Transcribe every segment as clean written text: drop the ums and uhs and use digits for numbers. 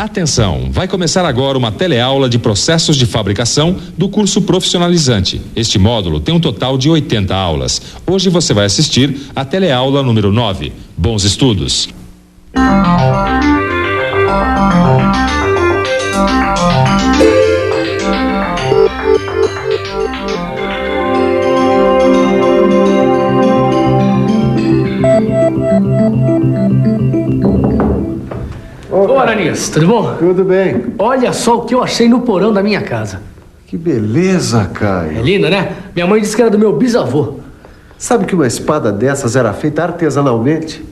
Atenção, vai começar agora uma teleaula de processos de fabricação do curso profissionalizante. Este módulo tem um total de 80 aulas. Hoje você vai assistir a teleaula número 9. Bons estudos. Ô, Aranias, tudo bom? Tudo bem. Olha só o que eu achei no porão da minha casa. Que beleza, Caio. É linda, né? Minha mãe disse que era do meu bisavô. Sabe que uma espada dessas era feita artesanalmente?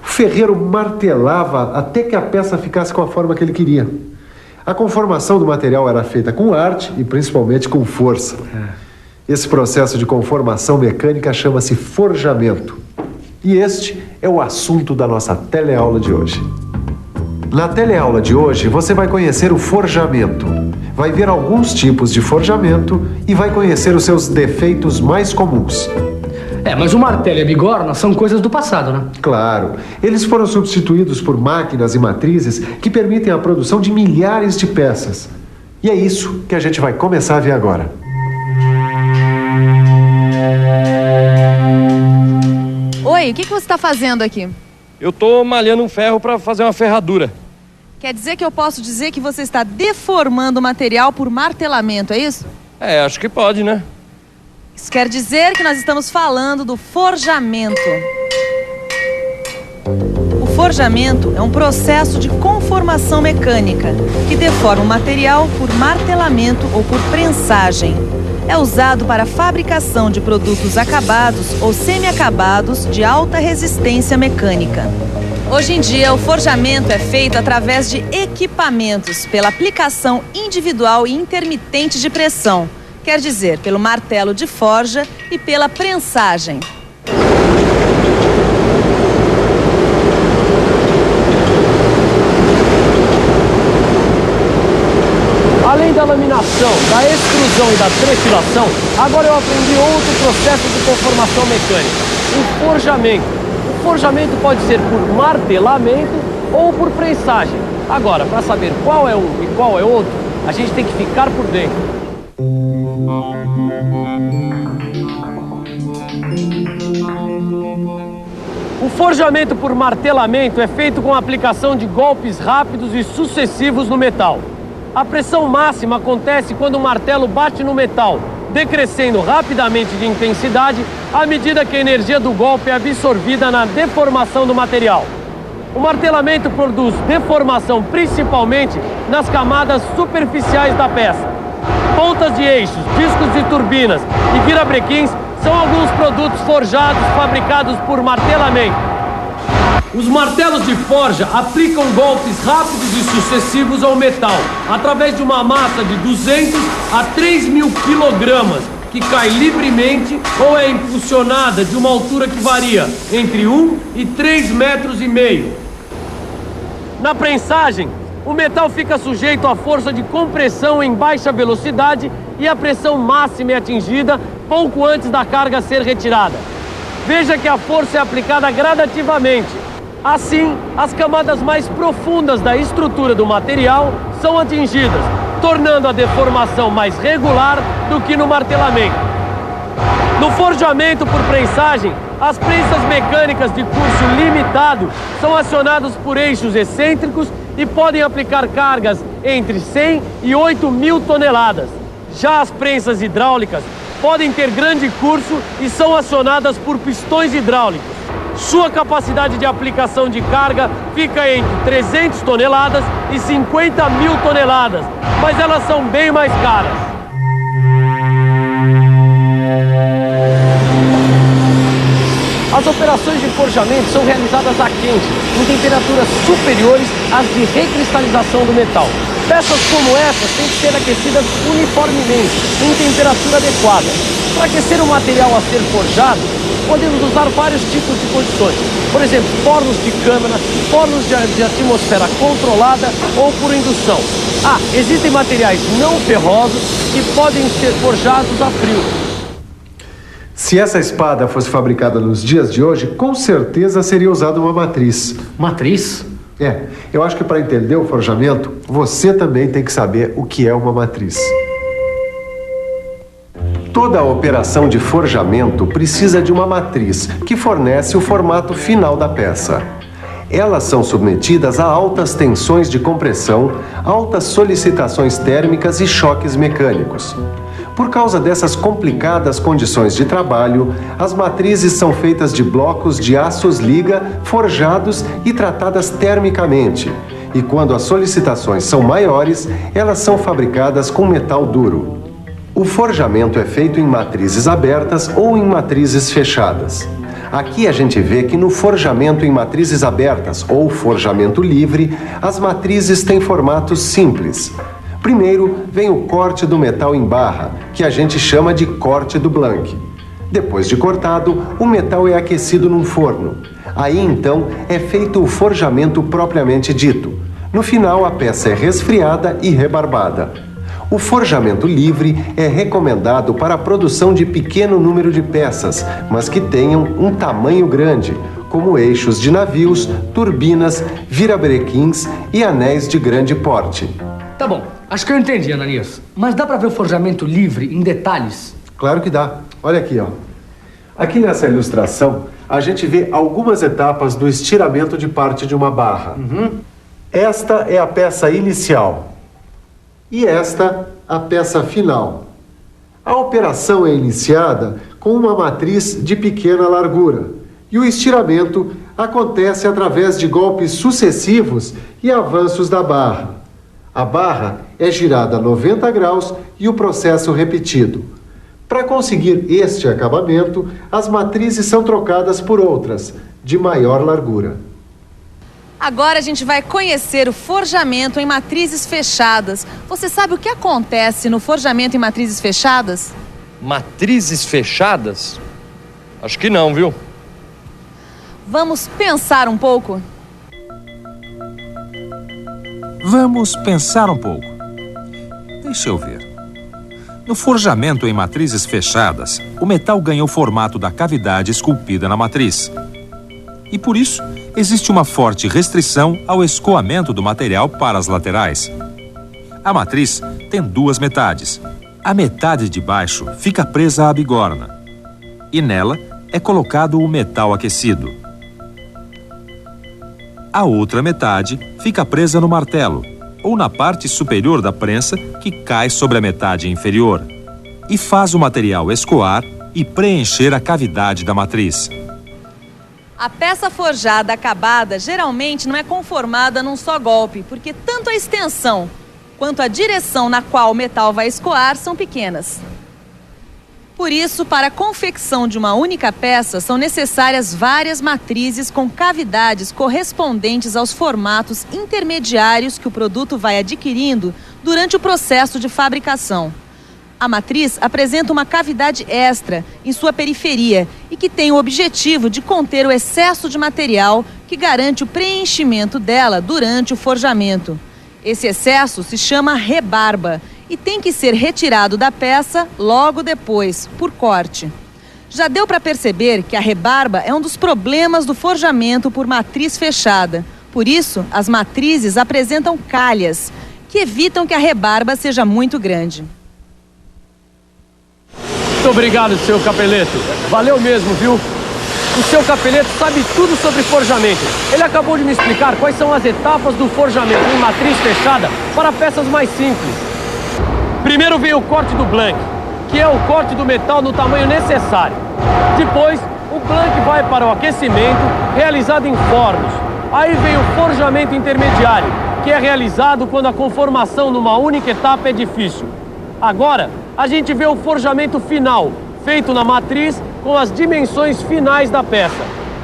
O ferreiro martelava até que a peça ficasse com a forma que ele queria. A conformação do material era feita com arte e principalmente com força. Esse processo de conformação mecânica chama-se forjamento. E este é o assunto da nossa teleaula de hoje. Na teleaula de hoje, você vai conhecer o forjamento. Vai ver alguns tipos de forjamento e vai conhecer os seus defeitos mais comuns. Mas o martelo e a bigorna são coisas do passado, né? Claro, eles foram substituídos por máquinas e matrizes que permitem a produção de milhares de peças. E é isso que a gente vai começar a ver agora. Oi, o que você está fazendo aqui? Eu tô malhando um ferro para fazer uma ferradura. Quer dizer que eu posso dizer que você está deformando o material por martelamento, é isso? Acho que pode, né? Isso quer dizer que nós estamos falando do forjamento. O forjamento é um processo de conformação mecânica que deforma o material por martelamento ou por prensagem. É usado para a fabricação de produtos acabados ou semi-acabados de alta resistência mecânica. Hoje em dia, o forjamento é feito através de equipamentos, pela aplicação individual e intermitente de pressão, quer dizer, pelo martelo de forja e pela prensagem. Além da laminação, da extrusão e da trefilação, agora eu aprendi outro processo de conformação mecânica, o forjamento. O forjamento pode ser por martelamento ou por prensagem. Agora, para saber qual é um e qual é outro, a gente tem que ficar por dentro. O forjamento por martelamento é feito com a aplicação de golpes rápidos e sucessivos no metal. A pressão máxima acontece quando o martelo bate no metal, decrescendo rapidamente de intensidade à medida que a energia do golpe é absorvida na deformação do material. O martelamento produz deformação principalmente nas camadas superficiais da peça. Pontas de eixos, discos de turbinas e virabrequins são alguns produtos forjados fabricados por martelamento. Os martelos de forja aplicam golpes rápidos e sucessivos ao metal, através de uma massa de 200 a 3.000 quilogramas, que cai livremente ou é impulsionada de uma altura que varia entre 1 e 3,5 metros. Na prensagem, o metal fica sujeito à força de compressão em baixa velocidade e a pressão máxima é atingida pouco antes da carga ser retirada. Veja que a força é aplicada gradativamente. Assim, as camadas mais profundas da estrutura do material são atingidas, tornando a deformação mais regular do que no martelamento. No forjamento por prensagem, as prensas mecânicas de curso limitado são acionadas por eixos excêntricos e podem aplicar cargas entre 100 e 8.000 toneladas. Já as prensas hidráulicas podem ter grande curso e são acionadas por pistões hidráulicos. Sua capacidade de aplicação de carga fica entre 300 toneladas e 50.000 toneladas, mas elas são bem mais caras. As operações de forjamento são realizadas a quente, em temperaturas superiores às de recristalização do metal. Peças como essas têm que ser aquecidas uniformemente, em temperatura adequada. Para aquecer o material a ser forjado, podemos usar vários tipos de condições. Por exemplo, fornos de câmara, fornos de atmosfera controlada ou por indução. Existem materiais não ferrosos que podem ser forjados a frio. Se essa espada fosse fabricada nos dias de hoje, com certeza seria usada uma matriz. Matriz? Eu acho que para entender o forjamento, você também tem que saber o que é uma matriz. Toda a operação de forjamento precisa de uma matriz que fornece o formato final da peça. Elas são submetidas a altas tensões de compressão, altas solicitações térmicas e choques mecânicos. Por causa dessas complicadas condições de trabalho, as matrizes são feitas de blocos de aços liga forjados e tratadas termicamente. E quando as solicitações são maiores, elas são fabricadas com metal duro. O forjamento é feito em matrizes abertas ou em matrizes fechadas. Aqui a gente vê que no forjamento em matrizes abertas ou forjamento livre, as matrizes têm formatos simples. Primeiro vem o corte do metal em barra, que a gente chama de corte do Blank. Depois de cortado, o metal é aquecido num forno. Aí então é feito o forjamento propriamente dito. No final a peça é resfriada e rebarbada. O forjamento livre é recomendado para a produção de pequeno número de peças, mas que tenham um tamanho grande, como eixos de navios, turbinas, virabrequins e anéis de grande porte. Tá bom, acho que eu entendi, Ananias. Mas dá para ver o forjamento livre em detalhes? Claro que dá. Olha aqui, ó. Aqui nessa ilustração, a gente vê algumas etapas do estiramento de parte de uma barra. Esta é a peça inicial. E esta, a peça final. A operação é iniciada com uma matriz de pequena largura e o estiramento acontece através de golpes sucessivos e avanços da barra. A barra é girada a 90 graus e o processo repetido. Para conseguir este acabamento, as matrizes são trocadas por outras, de maior largura. Agora a gente vai conhecer o forjamento em matrizes fechadas. Você sabe o que acontece no forjamento em matrizes fechadas? Matrizes fechadas? Acho que não, viu? Vamos pensar um pouco? Vamos pensar um pouco. Deixa eu ver. No forjamento em matrizes fechadas, o metal ganha o formato da cavidade esculpida na matriz. E por isso, existe uma forte restrição ao escoamento do material para as laterais. A matriz tem duas metades. A metade de baixo fica presa à bigorna e nela é colocado o metal aquecido. A outra metade fica presa no martelo ou na parte superior da prensa que cai sobre a metade inferior e faz o material escoar e preencher a cavidade da matriz. A peça forjada acabada geralmente não é conformada num só golpe, porque tanto a extensão quanto a direção na qual o metal vai escoar são pequenas. Por isso, para a confecção de uma única peça, são necessárias várias matrizes com cavidades correspondentes aos formatos intermediários que o produto vai adquirindo durante o processo de fabricação. A matriz apresenta uma cavidade extra em sua periferia e que tem o objetivo de conter o excesso de material que garante o preenchimento dela durante o forjamento. Esse excesso se chama rebarba e tem que ser retirado da peça logo depois, por corte. Já deu para perceber que a rebarba é um dos problemas do forjamento por matriz fechada. Por isso, as matrizes apresentam calhas, que evitam que a rebarba seja muito grande. Muito obrigado, seu Capeleto. Valeu mesmo, viu? O seu Capeleto sabe tudo sobre forjamento. Ele acabou de me explicar quais são as etapas do forjamento em matriz fechada para peças mais simples. Primeiro vem o corte do Blank, que é o corte do metal no tamanho necessário. Depois, o Blank vai para o aquecimento, realizado em fornos. Aí vem o forjamento intermediário, que é realizado quando a conformação numa única etapa é difícil. Agora, a gente vê o forjamento final, feito na matriz com as dimensões finais da peça.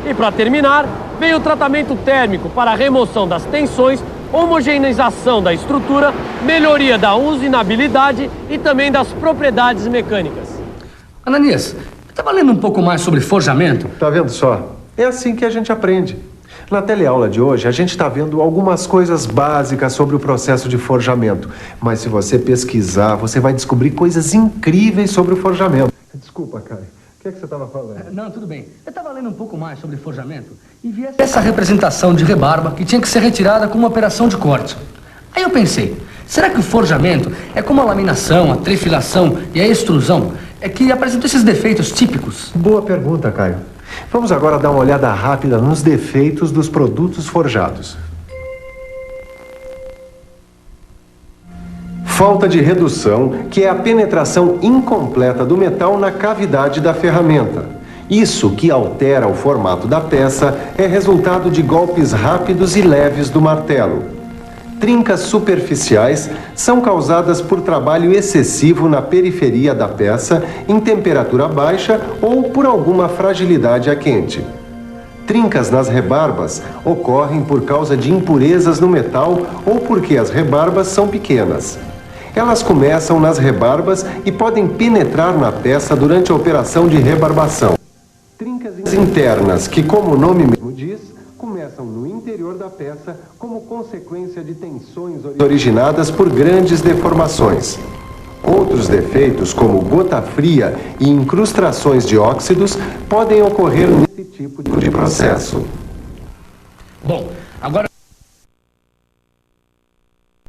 E para terminar, vem o tratamento térmico para a remoção das tensões, homogeneização da estrutura, melhoria da usinabilidade e também das propriedades mecânicas. Ananias, estava lendo um pouco mais sobre forjamento? Tá vendo só? É assim que a gente aprende. Na teleaula de hoje, a gente está vendo algumas coisas básicas sobre o processo de forjamento. Mas se você pesquisar, você vai descobrir coisas incríveis sobre o forjamento. Desculpa, Kai. O que é que você estava falando? Não, tudo bem. Eu estava lendo um pouco mais sobre forjamento e vi essa representação de rebarba que tinha que ser retirada com uma operação de corte. Aí eu pensei, será que o forjamento é como a laminação, a trefilação e a extrusão, é que apresentam esses defeitos típicos? Boa pergunta, Caio. Vamos agora dar uma olhada rápida nos defeitos dos produtos forjados. Falta de redução, que é a penetração incompleta do metal na cavidade da ferramenta. Isso que altera o formato da peça é resultado de golpes rápidos e leves do martelo. Trincas superficiais são causadas por trabalho excessivo na periferia da peça, em temperatura baixa ou por alguma fragilidade a quente. Trincas nas rebarbas ocorrem por causa de impurezas no metal ou porque as rebarbas são pequenas. Elas começam nas rebarbas e podem penetrar na peça durante a operação de rebarbação. Trincas internas, que como o nome mesmo diz, começam no interior da peça como consequência de tensões originadas por grandes deformações. Outros defeitos, como gota fria e incrustações de óxidos, podem ocorrer nesse tipo de processo. Bom, agora